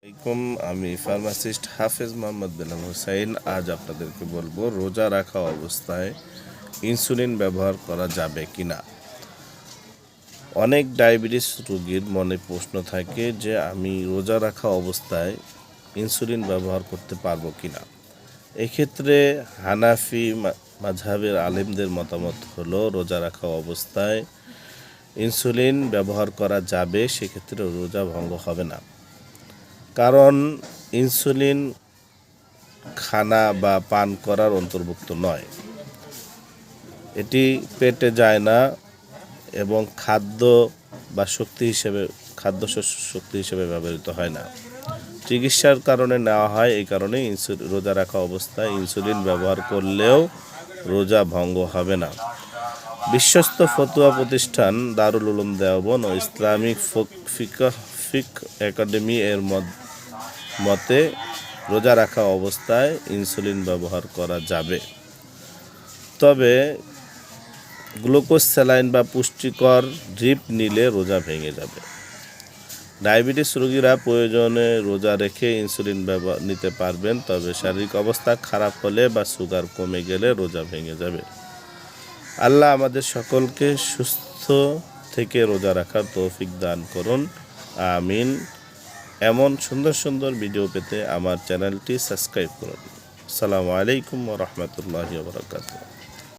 আসসালামাইকুম, আমি ফার্মাসিস্ট হাফেজ মোহাম্মদ বেলাল হোসাইন। আজ আপনাদেরকে বলবো রোজা রাখা অবস্থায় ইনসুলিন ব্যবহার করা যাবে কিনা। অনেক ডায়াবেটিস রোগীর মনে প্রশ্ন থাকে যে আমি রোজা রাখা অবস্থায় ইনসুলিন ব্যবহার করতে পারবো কিনা। এক্ষেত্রে হানাফি মাযহাবের আলেমদের মতামত হলো রোজা রাখা অবস্থায় ইনসুলিন ব্যবহার করা যাবে, সেক্ষেত্রে রোজা ভঙ্গ হবে না। কারণ ইনসুলিন খানা বা পান করার অন্তর্ভুক্ত নয়, এটি পেটে যায় না এবং খাদ্য শক্তি হিসেবে ব্যবহৃত হয় না, চিকিৎসার কারণে নেওয়া হয়। এই কারণে রোজা রাখা অবস্থায় ইনসুলিন ব্যবহার করলেও রোজা ভঙ্গ হবে না। বিশ্বস্ত ফতুয়া প্রতিষ্ঠান দারুল উলুম দেওবন্দ ও ইসলামিক ফিকহ একাডেমি এর মতে রোজা রাখা অবস্থায় ইনসুলিন ব্যবহার করা যাবে, তবে গ্লুকোজ স্যালাইন বা পুষ্টিকর ড্রিপ নিলে রোজা ভেঙে যাবে। ডায়াবেটিস রোগীরা প্রয়োজনে রোজা রেখে ইনসুলিন নিতে পারবেন, তবে শারীরিক অবস্থা খারাপ হলে বা সুগার কমে গেলে রোজা ভেঙে যাবে। আল্লাহ আমাদের সকলকে সুস্থ থেকে রোজা রাখার তৌফিক দান করুন, আমিন। এমন সুন্দর সুন্দর ভিডিও পেতে আমার চ্যানেলটি সাবস্ক্রাইব করুন। আসসালামু আলাইকুম ওয়া রাহমাতুল্লাহি ওয়া বারাকাতুহু।